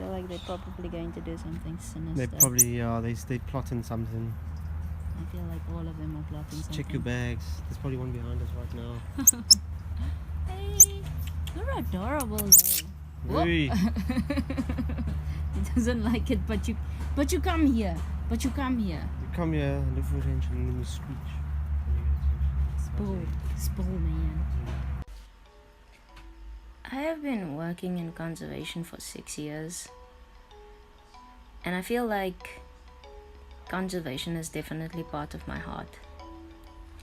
feel like they're probably going to do something sinister. They probably are. They plotting something. I feel like all of them are plotting something. Check your bags. There's probably one behind us right now. Hey, you're adorable though. Hey. He doesn't like it, but you come here. But you come here. You come here and look for attention and then you screech. Spoil, man. I have been working in conservation for 6 years, and I feel like conservation is definitely part of my heart.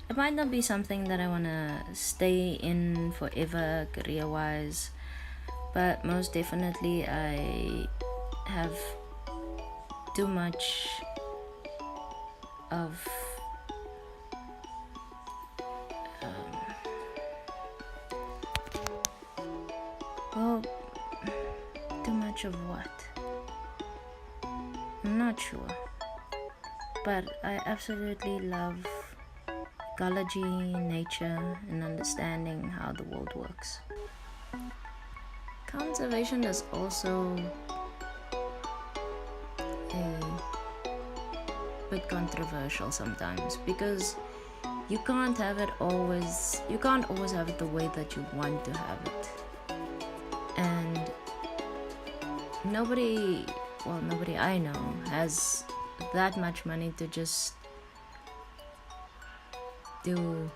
It might not be something that I want to stay in forever career-wise, but most definitely I have too much of too much of what? I'm not sure. But I absolutely love ecology, nature, and understanding how the world works. Conservation is also a bit controversial sometimes because you can't always have it the way that you want to have it. And nobody I know has that much money to just do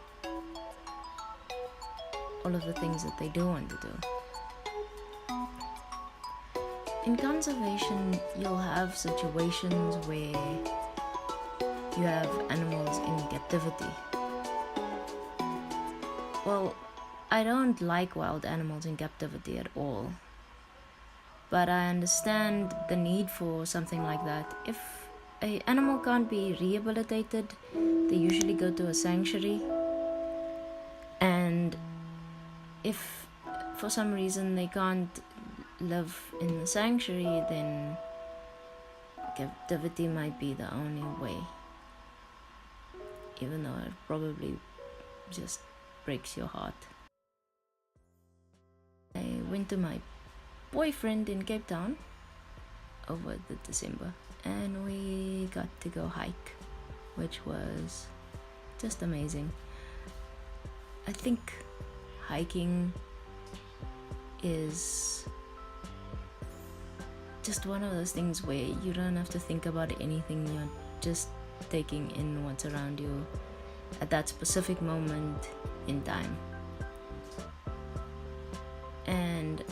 all of the things that they do want to do. In conservation, you'll have situations where you have animals in captivity. Well, I don't like wild animals in captivity at all, but I understand the need for something like that. If an animal can't be rehabilitated, they usually go to a sanctuary, and if for some reason they can't live in the sanctuary, then captivity might be the only way, even though it probably just breaks your heart. I went to my boyfriend in Cape Town over the December, and we got to go hike, which was just amazing. I think hiking is just one of those things where you don't have to think about anything, you're just taking in what's around you at that specific moment in time. And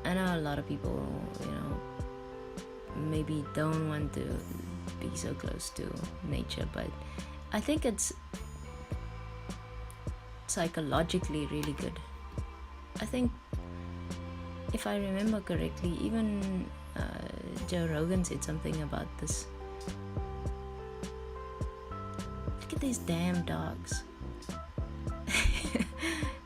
I know a lot of people, maybe don't want to be so close to nature, but I think it's psychologically really good. I think, if I remember correctly, even Joe Rogan said something about this. Look at these damn dogs.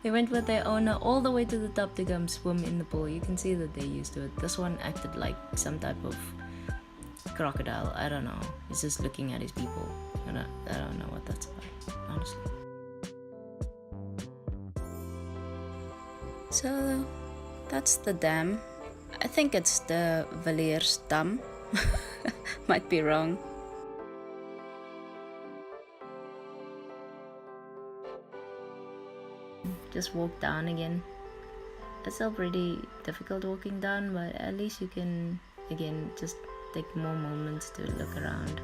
They went with their owner all the way to the top to come swim in the pool. You can see that they're used to it. This one acted like some type of crocodile. I don't know. He's just looking at his people. I don't know what that's about, honestly. So that's the dam. I think it's the Villiers Dam. Might be wrong. Just walk down again. It's still pretty difficult walking down, but at least you can, again, just take more moments to look around.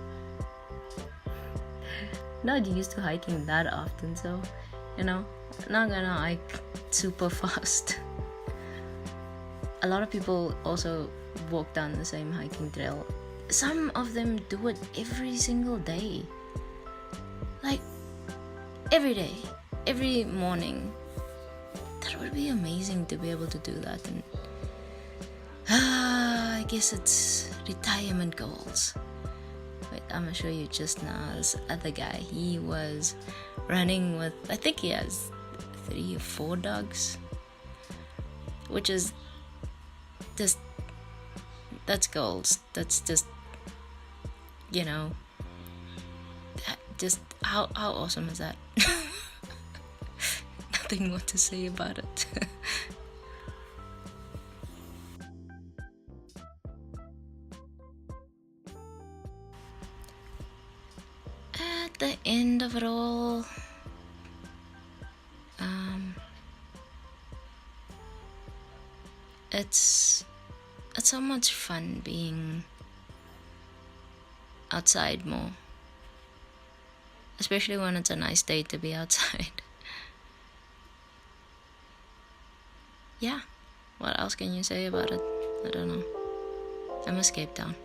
Not used to hiking that often, so, not gonna hike super fast. A lot of people also walk down the same hiking trail. Some of them do it every single day. Like, every day, every morning. That would be amazing to be able to do that. And I guess it's retirement goals. Wait, I'm gonna show you just now this other guy. He was running with, I think he has 3 or 4 dogs, which is just, that's goals. That's just, just how awesome is that? Nothing more to say about it. end of it all, it's so much fun being outside more, especially when it's a nice day to be outside. Yeah, what else can you say about it? I don't know. I miss Cape Town.